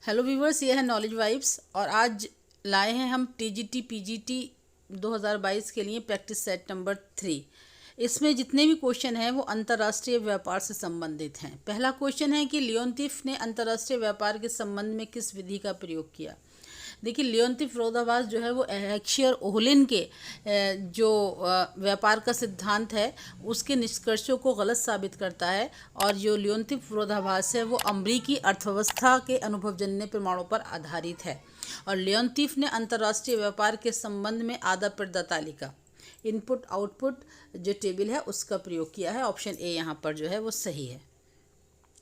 Hello viewers, ये है knowledge vibes और आज लाए हैं हम टीजीटी पीजीटी 2022 के लिए प्रैक्टिस सेट नंबर 3। इसमें जितने भी क्वेश्चन हैं वो अंतर्राष्ट्रीय व्यापार से संबंधित हैं। पहला क्वेश्चन है कि लियोनतीफ ने अंतर्राष्ट्रीय व्यापार के संबंध में किस विधि का प्रयोग किया। देखिए, लियोनतीफ विरोधाभास जो है वो हेक्सियर ओहलिन के जो व्यापार का सिद्धांत है उसके निष्कर्षों को गलत साबित करता है और जो लियोनतीफ विरोधाभास है वो अमेरिकी अर्थव्यवस्था के अनुभवजन्य प्रमाणों पर आधारित है। और लियोनतीफ ने अंतर्राष्ट्रीय व्यापार के संबंध में आदान प्रदान तालिका इनपुट आउटपुट जो टेबल है उसका प्रयोग किया है। ऑप्शन ए यहाँ पर जो है वो सही है।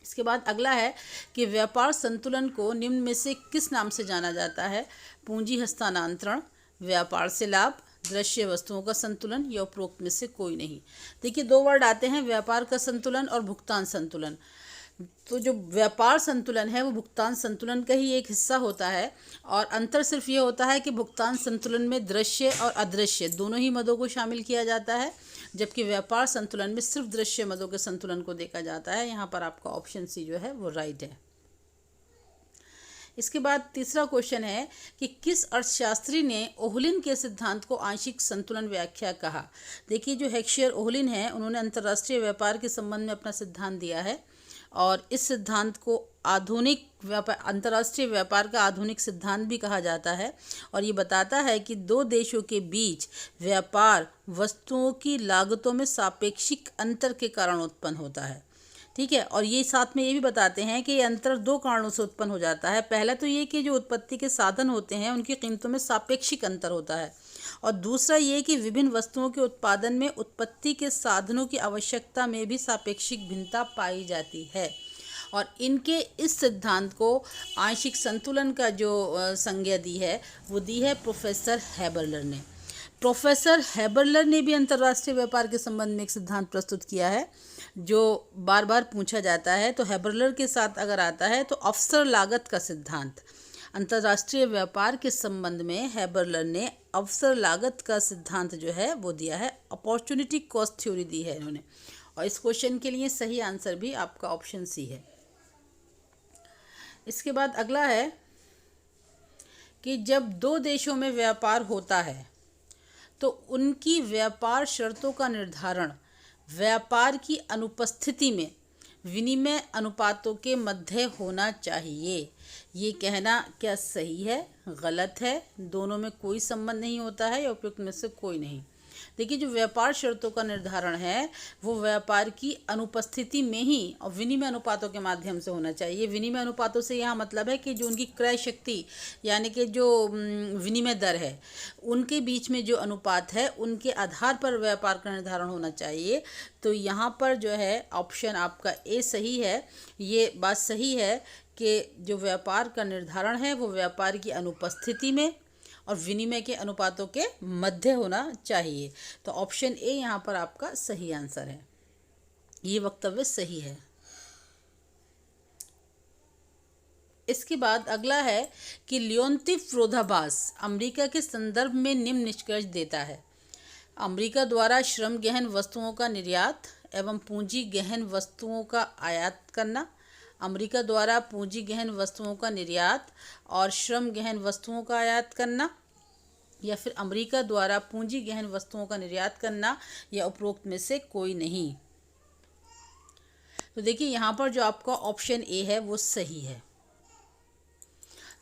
इसके बाद अगला है कि व्यापार संतुलन को निम्न में से किस नाम से जाना जाता है। पूंजी हस्तांतरण, व्यापार से लाभ, दृश्य वस्तुओं का संतुलन या उपरोक्त में से कोई नहीं। देखिए, दो वर्ड आते हैं, व्यापार का संतुलन और भुगतान संतुलन। तो जो व्यापार संतुलन है वो भुगतान संतुलन का ही एक हिस्सा होता है और अंतर सिर्फ ये होता है कि भुगतान संतुलन में दृश्य और अदृश्य दोनों ही मदों को शामिल किया जाता है, जबकि व्यापार संतुलन में सिर्फ दृश्य मदों के संतुलन को देखा जाता है। यहाँ पर आपका ऑप्शन सी जो है वो राइट है। इसके बाद तीसरा क्वेश्चन है कि किस अर्थशास्त्री ने ओहलिन के सिद्धांत को आंशिक संतुलन व्याख्या कहा। देखिए, जो हेक्सियर ओहलिन है उन्होंने अंतर्राष्ट्रीय व्यापार के संबंध में अपना सिद्धांत दिया है और इस सिद्धांत को आधुनिक व्यापार अंतर्राष्ट्रीय व्यापार का आधुनिक सिद्धांत भी कहा जाता है और ये बताता है कि दो देशों के बीच व्यापार वस्तुओं की लागतों में सापेक्षिक अंतर के कारण उत्पन्न होता है। ठीक है, और ये साथ में ये भी बताते हैं कि ये अंतर दो कारणों से उत्पन्न हो जाता है। पहला तो ये कि जो उत्पत्ति के साधन होते हैं उनकी कीमतों में सापेक्षिक अंतर होता है और दूसरा ये कि विभिन्न वस्तुओं के उत्पादन में उत्पत्ति के साधनों की आवश्यकता में भी सापेक्षिक भिन्नता पाई जाती है। और इनके इस सिद्धांत को आंशिक संतुलन का जो संज्ञा दी है वो दी है प्रोफेसर हैबरलर ने। प्रोफेसर हैबरलर ने भी अंतर्राष्ट्रीय व्यापार के संबंध में एक सिद्धांत प्रस्तुत किया है जो बार बार पूछा जाता है। तो हैबरलर के साथ अगर आता है तो अवसर लागत का सिद्धांत। अंतर्राष्ट्रीय व्यापार के संबंध में हैबरलर ने अवसर लागत का सिद्धांत जो है वो दिया है, अपॉर्चुनिटी कॉस्ट थ्योरी दी है इन्होंने। और इस क्वेश्चन के लिए सही आंसर भी आपका ऑप्शन सी है। इसके बाद अगला है कि जब दो देशों में व्यापार होता है तो उनकी व्यापार शर्तों का निर्धारण व्यापार की अनुपस्थिति में विनिमय अनुपातों के मध्य होना चाहिए। ये कहना क्या सही है, गलत है, दोनों में कोई संबंध नहीं होता है या उपयुक्त में से कोई नहीं। देखिए, जो व्यापार शर्तों का निर्धारण है वो व्यापार की अनुपस्थिति में ही और विनिमय अनुपातों के माध्यम से होना चाहिए। विनिमय अनुपातों से यहाँ मतलब है कि जो उनकी क्रय शक्ति यानी कि जो विनिमय दर है उनके बीच में जो अनुपात है उनके आधार पर व्यापार का निर्धारण होना चाहिए। तो यहाँ पर जो है ऑप्शन आपका ए सही है। ये बात सही है कि जो व्यापार का निर्धारण है वो व्यापार की अनुपस्थिति में और विनिमय के अनुपातों के मध्य होना चाहिए। तो ऑप्शन ए यहाँ पर आपका सही आंसर है। ये वक्तव्य सही है। इसके बाद अगला है कि लियोनतीफ विरोधाभास अमेरिका के संदर्भ में निम्न निष्कर्ष देता है। अमेरिका द्वारा श्रम गहन वस्तुओं का निर्यात एवं पूंजी गहन वस्तुओं का आयात करना, अमेरिका द्वारा पूंजी गहन वस्तुओं का निर्यात और श्रम गहन वस्तुओं का आयात करना, या फिर अमेरिका द्वारा पूंजी गहन वस्तुओं का निर्यात करना या उपरोक्त में से कोई नहीं। तो देखिए, यहाँ पर जो आपका ऑप्शन ए है वो सही है।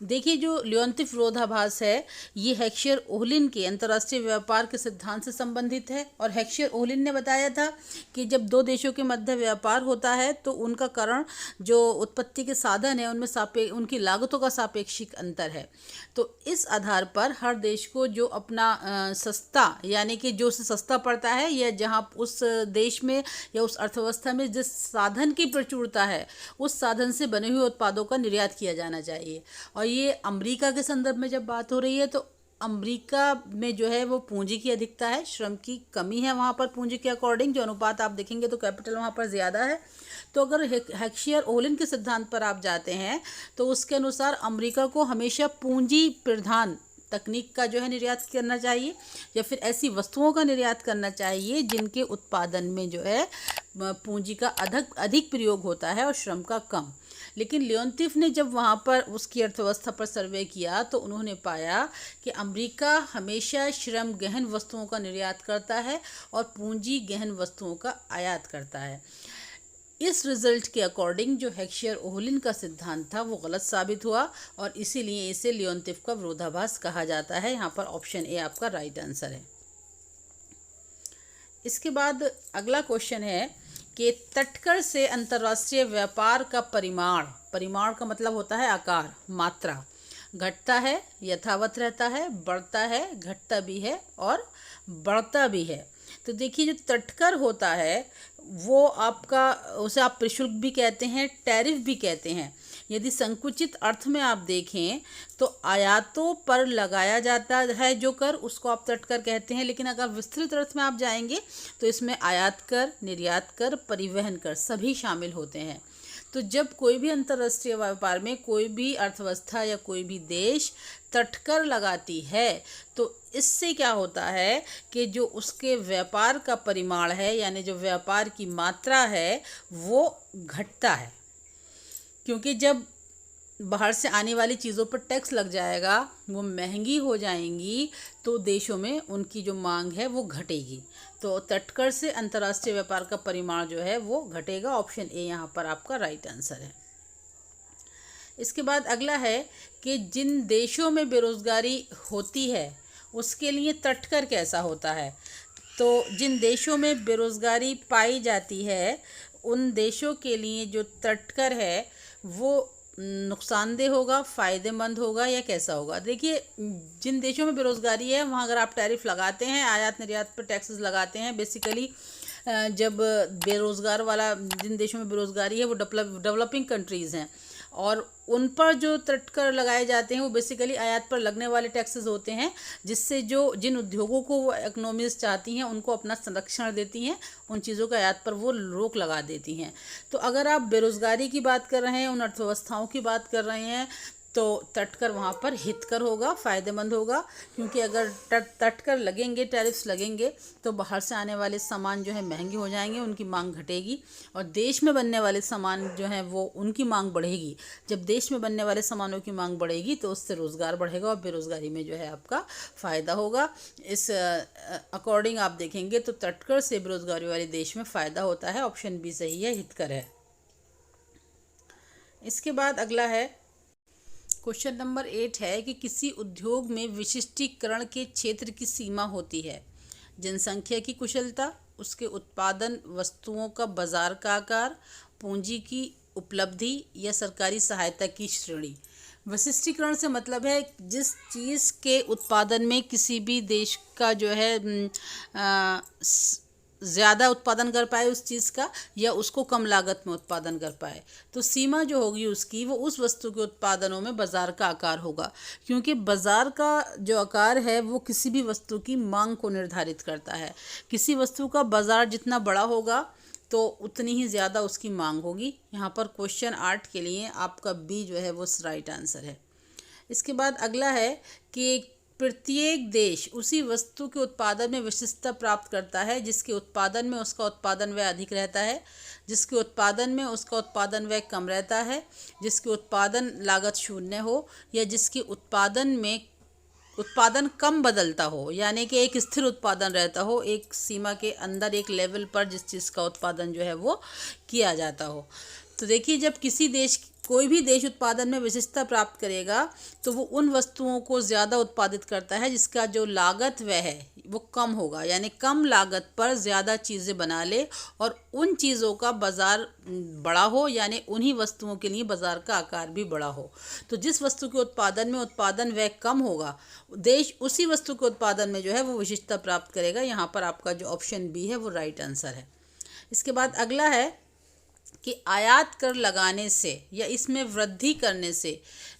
देखिए, जो लियोनतीफ विरोधाभास है ये हेक्सियर ओहलिन के अंतर्राष्ट्रीय व्यापार के सिद्धांत से संबंधित है और हेक्सियर ओहलिन ने बताया था कि जब दो देशों के मध्य व्यापार होता है तो उनका कारण जो उत्पत्ति के साधन है उनमें उनकी लागतों का सापेक्षिक अंतर है। तो इस आधार पर हर देश को जो अपना सस्ता यानी कि जो सस्ता पड़ता है या जहाँ उस देश में या उस अर्थव्यवस्था में जिस साधन की प्रचुरता है उस साधन से बने हुए उत्पादों का निर्यात किया जाना चाहिए। और ये अमेरिका के संदर्भ में जब बात हो रही है तो अमेरिका में जो है वो पूंजी की अधिकता है, श्रम की कमी है। वहाँ पर पूंजी के अकॉर्डिंग जो अनुपात आप देखेंगे तो कैपिटल वहाँ पर ज़्यादा है। तो अगर हेक्सियर ओहलिन के सिद्धांत पर आप जाते हैं तो उसके अनुसार अमेरिका को हमेशा पूंजी प्रधान तकनीक का जो है निर्यात करना चाहिए या फिर ऐसी वस्तुओं का निर्यात करना चाहिए जिनके उत्पादन में जो है पूंजी का अधिक प्रयोग होता है और श्रम का कम। लेकिन लियोनतीफ ने जब वहाँ पर उसकी अर्थव्यवस्था पर सर्वे किया तो उन्होंने पाया कि अमेरिका हमेशा श्रम गहन वस्तुओं का निर्यात करता है और पूंजी गहन वस्तुओं का आयात करता है। इस रिजल्ट के अकॉर्डिंग जो हेक्शियर ओहलिन का सिद्धांत था वो गलत साबित हुआ और इसीलिए इसे लियोनतीफ का विरोधाभास कहा जाता है। यहाँ पर ऑप्शन ए आपका राइट आंसर है। इसके बाद अगला क्वेश्चन है कि तटकर से अंतर्राष्ट्रीय व्यापार का परिमाण का मतलब होता है आकार, मात्रा, घटता है, यथावत रहता है, बढ़ता है, घटता भी है और बढ़ता भी है। तो देखिए जो तटकर होता है वो आपका, उसे आप प्रशुल्क भी कहते हैं, टैरिफ भी कहते हैं। यदि संकुचित अर्थ में आप देखें तो आयातों पर लगाया जाता है जो कर, उसको आप तटकर कहते हैं। लेकिन अगर विस्तृत अर्थ में आप जाएंगे तो इसमें आयात कर, निर्यात कर, परिवहन कर सभी शामिल होते हैं। तो जब कोई भी अंतर्राष्ट्रीय व्यापार में कोई भी अर्थव्यवस्था या कोई भी देश तटकर लगाती है तो इससे क्या होता है कि जो उसके व्यापार का परिमाण है यानी जो व्यापार की मात्रा है वो घटता है, क्योंकि जब बाहर से आने वाली चीज़ों पर टैक्स लग जाएगा, वो महंगी हो जाएंगी, तो देशों में उनकी जो मांग है वो घटेगी। तो तटकर से अंतर्राष्ट्रीय व्यापार का परिमाण जो है वो घटेगा। ऑप्शन ए यहाँ पर आपका राइट आंसर है। इसके बाद अगला है कि जिन देशों में बेरोजगारी होती है उसके लिए तटकर कैसा होता है। तो जिन देशों में बेरोजगारी पाई जाती है उन देशों के लिए जो तटकर है वो नुकसानदेह होगा, फ़ायदेमंद होगा या कैसा होगा। देखिए जिन देशों में बेरोज़गारी है वहाँ अगर आप टैरिफ लगाते हैं, आयात निर्यात पर टैक्सेस लगाते हैं, बेसिकली जब बेरोज़गार वाला जिन देशों में बेरोज़गारी है वो डेवलपिंग कंट्रीज़ हैं और उन पर जो तटकर लगाए जाते हैं वो बेसिकली आयात पर लगने वाले टैक्सेस होते हैं, जिससे जो जिन उद्योगों को वो इकोनॉमीज चाहती हैं उनको अपना संरक्षण देती हैं, उन चीज़ों के आयात पर वो रोक लगा देती हैं। तो अगर आप बेरोज़गारी की बात कर रहे हैं, उन अर्थव्यवस्थाओं की बात कर रहे हैं, तो तटकर वहाँ पर हितकर होगा, फ़ायदेमंद होगा, क्योंकि अगर तटकर लगेंगे, टैरिफ्स लगेंगे तो बाहर से आने वाले सामान जो है महंगे हो जाएंगे, उनकी मांग घटेगी और देश में बनने वाले सामान जो हैं वो उनकी मांग बढ़ेगी। जब देश में बनने वाले सामानों की मांग बढ़ेगी तो उससे रोज़गार बढ़ेगा और बेरोज़गारी में जो है आपका फ़ायदा होगा। इस अकॉर्डिंग आप देखेंगे तो तटकर से बेरोज़गारी वाले देश में फ़ायदा होता है। ऑप्शन बी सही है, हितकर है। इसके बाद अगला है क्वेश्चन नंबर 8 है कि किसी उद्योग में विशिष्टीकरण के क्षेत्र की सीमा होती है। जनसंख्या की कुशलता, उसके उत्पादन वस्तुओं का बाजार का आकार, पूंजी की उपलब्धि या सरकारी सहायता की श्रेणी। विशिष्टीकरण से मतलब है जिस चीज़ के उत्पादन में किसी भी देश का जो है ज़्यादा उत्पादन कर पाए उस चीज़ का या उसको कम लागत में उत्पादन कर पाए। तो सीमा जो होगी उसकी वो उस वस्तु के उत्पादनों में बाज़ार का आकार होगा, क्योंकि बाज़ार का जो आकार है वो किसी भी वस्तु की मांग को निर्धारित करता है। किसी वस्तु का बाज़ार जितना बड़ा होगा तो उतनी ही ज़्यादा उसकी मांग होगी। यहाँ पर क्वेश्चन 8 के लिए आपका बी जो है वो राइट आंसर है। इसके बाद अगला है कि प्रत्येक देश उसी वस्तु के उत्पादन में विशिष्टता प्राप्त करता है जिसके उत्पादन में उसका उत्पादन व्यय अधिक रहता है, जिसके उत्पादन में उसका उत्पादन व्यय कम रहता है, जिसके उत्पादन लागत शून्य हो या जिसके उत्पादन कम बदलता हो, यानी कि एक स्थिर उत्पादन रहता हो, एक सीमा के अंदर एक लेवल पर जिस चीज़ का उत्पादन जो है वो किया जाता हो। तो देखिए जब कोई भी देश उत्पादन में विशिष्टता प्राप्त करेगा तो वो उन वस्तुओं को ज़्यादा उत्पादित करता है जिसका जो लागत व्यय है वो कम होगा, यानी कम लागत पर ज़्यादा चीज़ें बना ले और उन चीज़ों का बाज़ार बड़ा हो, यानी उन्हीं वस्तुओं के लिए बाज़ार का आकार भी बड़ा हो। तो जिस वस्तु के उत्पादन में उत्पादन व्यय कम होगा देश उसी वस्तु के उत्पादन में जो है वो विशिष्टता प्राप्त करेगा। यहाँ पर आपका जो ऑप्शन बी है वो राइट आंसर है। इसके बाद अगला है कि आयात कर लगाने से या इसमें वृद्धि करने से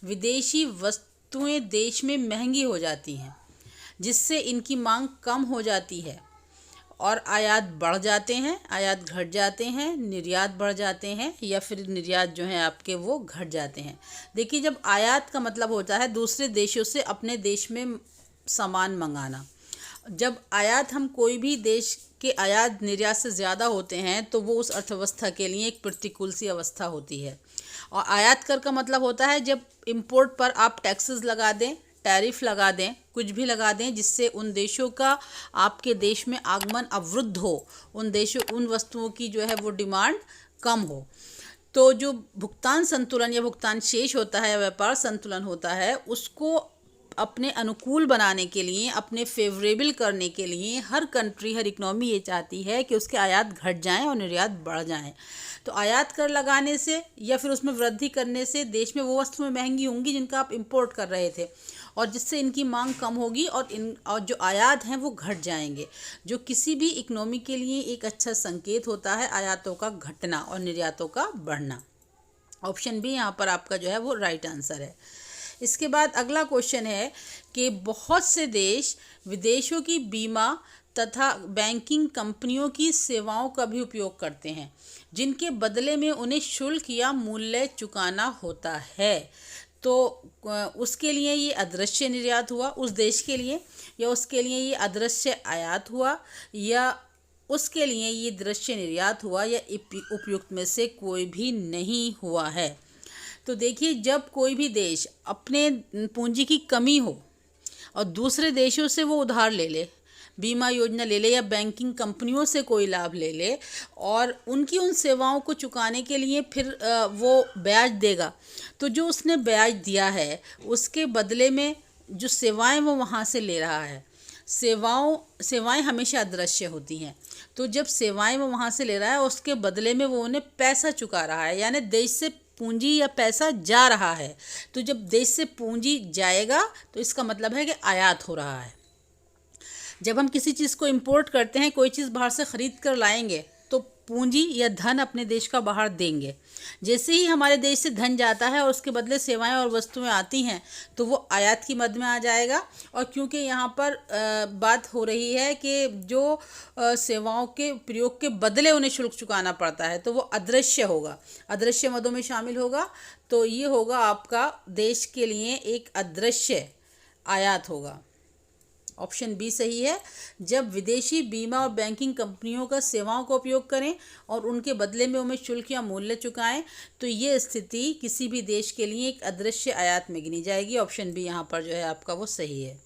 विदेशी वस्तुएं देश में महंगी हो जाती हैं, जिससे इनकी मांग कम हो जाती है और आयात बढ़ जाते हैं, आयात घट जाते हैं, निर्यात बढ़ जाते हैं या फिर निर्यात जो है आपके वो घट जाते हैं। देखिए जब आयात का मतलब होता है दूसरे देशों से अपने देश में सामान मंगाना। जब आयात हम कोई भी देश के आयात निर्यात से ज़्यादा होते हैं तो वो उस अर्थव्यवस्था के लिए एक प्रतिकूल सी अवस्था होती है और आयात कर का मतलब होता है जब इंपोर्ट पर आप टैक्सेस लगा दें, टैरिफ लगा दें, कुछ भी लगा दें जिससे उन देशों का आपके देश में आगमन अवरुद्ध हो, उन वस्तुओं की जो है वो डिमांड कम हो। तो जो भुगतान संतुलन या भुगतान शेष होता है या व्यापार संतुलन होता है, उसको अपने अनुकूल बनाने के लिए, अपने फेवरेबल करने के लिए हर कंट्री, हर इकनॉमी ये चाहती है कि उसके आयात घट जाएं और निर्यात बढ़ जाएं। तो आयात कर लगाने से या फिर उसमें वृद्धि करने से देश में वो वस्तुएं महंगी होंगी जिनका आप इंपोर्ट कर रहे थे, और जिससे इनकी मांग कम होगी और जो आयात हैं वो घट जाएंगे, जो किसी भी इकनॉमी के लिए एक अच्छा संकेत होता है, आयातों का घटना और निर्यातों का बढ़ना। ऑप्शन बी यहाँ पर आपका जो है वो राइट आंसर है। इसके बाद अगला क्वेश्चन है कि बहुत से देश विदेशों की बीमा तथा बैंकिंग कंपनियों की सेवाओं का भी उपयोग करते हैं, जिनके बदले में उन्हें शुल्क या मूल्य चुकाना होता है। तो उसके लिए ये अदृश्य निर्यात हुआ उस देश के लिए, या उसके लिए ये अदृश्य आयात हुआ, या उसके लिए ये दृश्य निर्यात हुआ, या उपयुक्त में से कोई भी नहीं हुआ है। तो देखिए, जब कोई भी देश अपने पूंजी की कमी हो और दूसरे देशों से वो उधार ले ले, बीमा योजना ले ले या बैंकिंग कंपनियों से कोई लाभ ले ले और उनकी उन सेवाओं को चुकाने के लिए फिर वो ब्याज देगा, तो जो उसने ब्याज दिया है उसके बदले में जो सेवाएं वो वहाँ से ले रहा है, सेवाएं हमेशा अदृश्य होती हैं। तो जब सेवाएं वो वहाँ से ले रहा है उसके बदले में वो उन्हें पैसा चुका रहा है, यानी देश से पूंजी या पैसा जा रहा है। तो जब देश से पूंजी जाएगा तो इसका मतलब है कि आयात हो रहा है। जब हम किसी चीज़ को इंपोर्ट करते हैं, कोई चीज़ बाहर से ख़रीद कर लाएंगे तो पूंजी या धन अपने देश का बाहर देंगे। जैसे ही हमारे देश से धन जाता है और उसके बदले सेवाएं और वस्तुएं आती हैं तो वो आयात की मद में आ जाएगा। और क्योंकि यहाँ पर बात हो रही है कि जो सेवाओं के प्रयोग के बदले उन्हें शुल्क चुकाना पड़ता है, तो वो अदृश्य होगा, अदृश्य मदों में शामिल होगा। तो ये होगा आपका देश के लिए एक अदृश्य आयात होगा। ऑप्शन बी सही है। जब विदेशी बीमा और बैंकिंग कंपनियों का सेवाओं का उपयोग करें और उनके बदले में उन्हें शुल्क या मूल्य चुकाएं, तो ये स्थिति किसी भी देश के लिए एक अदृश्य आयात में गिनी जाएगी। ऑप्शन बी यहाँ पर जो है आपका वो सही है।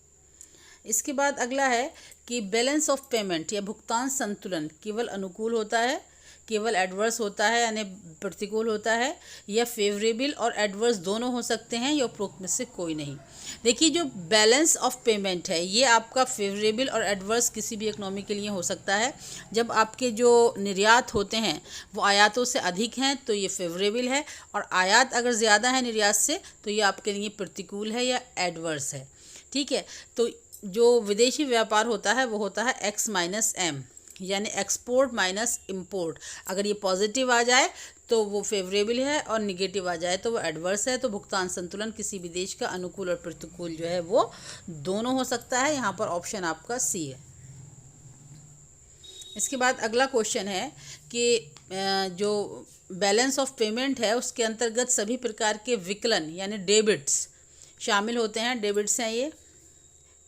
इसके बाद अगला है कि बैलेंस ऑफ पेमेंट या भुगतान संतुलन केवल अनुकूल होता है, केवल एडवर्स होता है यानी प्रतिकूल होता है, या फेवरेबल और एडवर्स दोनों हो सकते हैं, या उपरोक्त में से कोई नहीं। देखिए, जो बैलेंस ऑफ पेमेंट है ये आपका फेवरेबल और एडवर्स किसी भी इकनॉमी के लिए हो सकता है। जब आपके जो निर्यात होते हैं वो आयातों से अधिक हैं तो ये फेवरेबल है, और आयात अगर ज़्यादा है निर्यात से तो ये आपके लिए प्रतिकूल है या एडवर्स है। ठीक है, तो जो विदेशी व्यापार होता है वो होता है एक्स माइनस एम, यानी एक्सपोर्ट माइनस इंपोर्ट। अगर ये पॉजिटिव आ जाए तो वो फेवरेबल है और निगेटिव आ जाए तो वो एडवर्स है। तो भुगतान संतुलन किसी भी देश का अनुकूल और प्रतिकूल जो है वो दोनों हो सकता है। यहाँ पर ऑप्शन आपका सी है। इसके बाद अगला क्वेश्चन है कि जो बैलेंस ऑफ पेमेंट है उसके अंतर्गत सभी प्रकार के विकलन यानी डेबिट्स शामिल होते हैं। डेबिट्स हैं ये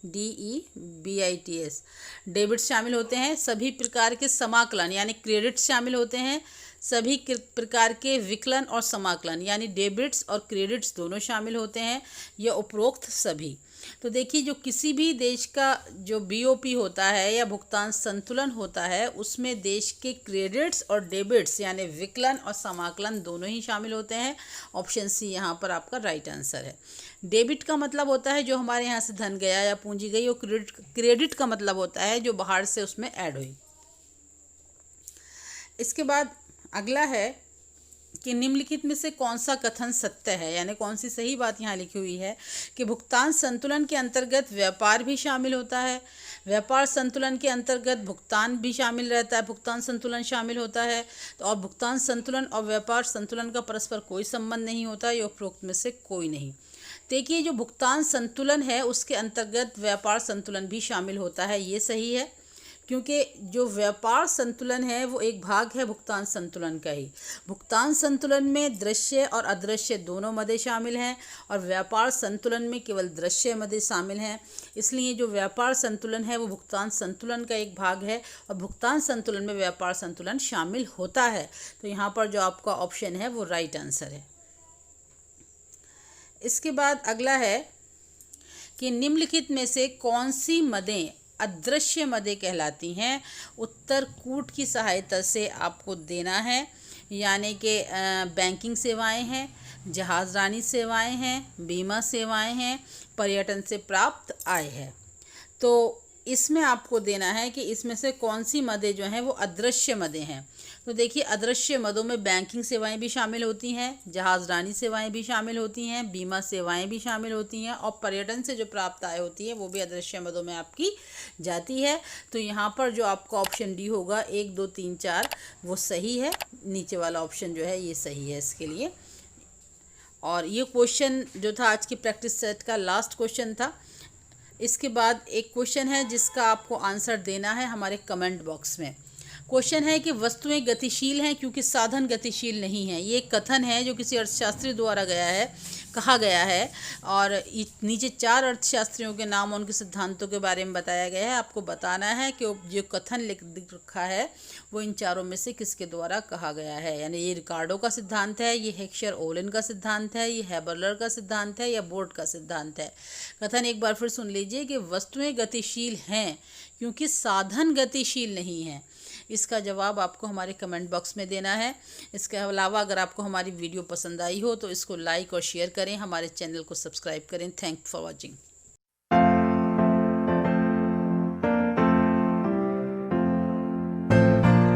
DEBITS, डेबिट्स शामिल होते हैं। सभी प्रकार के समाकलन यानी क्रेडिट्स शामिल होते हैं। सभी प्रकार के विकलन और समाकलन यानी डेबिट्स और क्रेडिट्स दोनों शामिल होते हैं, या उपरोक्त सभी। तो देखिए, जो किसी भी देश का जो BOP होता है या भुगतान संतुलन होता है उसमें देश के क्रेडिट्स और डेबिट्स यानी विकलन और समाकलन दोनों ही शामिल होते हैं। ऑप्शन सी यहाँ पर आपका राइट आंसर है। डेबिट का मतलब होता है जो हमारे यहाँ से धन गया या पूंजी गई, और क्रेडिट का मतलब होता है जो बाहर से उसमें ऐड हुई। इसके बाद अगला है कि निम्नलिखित में से कौन सा कथन सत्य है, यानी कौन सी सही बात यहाँ लिखी हुई है कि भुगतान संतुलन के अंतर्गत व्यापार भी शामिल होता है, व्यापार संतुलन के अंतर्गत भुगतान भी शामिल रहता है, भुगतान संतुलन शामिल होता है। तो और भुगतान संतुलन और व्यापार संतुलन का परस्पर कोई संबंध नहीं होता, ये उपरोक्त में से कोई नहीं। देखिए, जो भुगतान संतुलन है उसके अंतर्गत व्यापार संतुलन भी शामिल होता है, ये सही है, क्योंकि जो व्यापार संतुलन है वो एक भाग है भुगतान संतुलन का ही। भुगतान संतुलन में दृश्य और अदृश्य दोनों मदे शामिल हैं, और व्यापार संतुलन में केवल दृश्य मदे शामिल हैं। इसलिए जो व्यापार संतुलन है वो भुगतान संतुलन का एक भाग है, और भुगतान संतुलन में व्यापार संतुलन शामिल होता है। तो यहाँ पर जो आपका ऑप्शन है वो राइट आंसर है। इसके बाद अगला है कि निम्नलिखित में से कौन सी मदें अदृश्य मदें कहलाती हैं। उत्तर कूट की सहायता से आपको देना है, यानी कि बैंकिंग सेवाएं हैं, जहाज़रानी सेवाएं हैं, बीमा सेवाएं हैं, पर्यटन से प्राप्त आय है। तो इसमें आपको देना है कि इसमें से कौन सी मदें जो हैं वो अदृश्य मदें हैं। तो देखिए, अदृश्य मदों में बैंकिंग सेवाएं भी शामिल होती हैं, जहाज़रानी सेवाएं भी शामिल होती हैं, बीमा सेवाएं भी शामिल होती हैं और पर्यटन से जो प्राप्त आय होती है वो भी अदृश्य मदों में आपकी जाती है। तो यहाँ पर जो आपका ऑप्शन डी होगा 1, 2, 3, 4 वो सही है। नीचे वाला ऑप्शन जो है ये सही है इसके लिए। और ये क्वेश्चन जो था आज की प्रैक्टिस सेट का लास्ट क्वेश्चन था। इसके बाद एक क्वेश्चन है जिसका आपको आंसर देना है हमारे कमेंट बॉक्स में। क्वेश्चन है कि वस्तुएं गतिशील हैं क्योंकि साधन गतिशील नहीं है। ये एक कथन है जो किसी अर्थशास्त्री द्वारा कहा गया है और नीचे 4 अर्थशास्त्रियों के नाम और उनके सिद्धांतों के बारे में बताया गया है। आपको बताना है कि जो कथन लिख रखा है वो इन चारों में से किसके द्वारा कहा गया है। यानी ये रिकार्डो का सिद्धांत है, ये हेक्सचर ओलन का सिद्धांत है, ये हैबरलर का सिद्धांत है या बोर्ड का सिद्धांत है। कथन एक बार फिर सुन लीजिए कि वस्तुएं गतिशील हैं क्योंकि साधन गतिशील नहीं है। इसका जवाब आपको हमारे कमेंट बॉक्स में देना है। इसके अलावा अगर आपको हमारी वीडियो पसंद आई हो तो इसको लाइक और शेयर करें, हमारे चैनल को सब्सक्राइब करें। Thank for watching.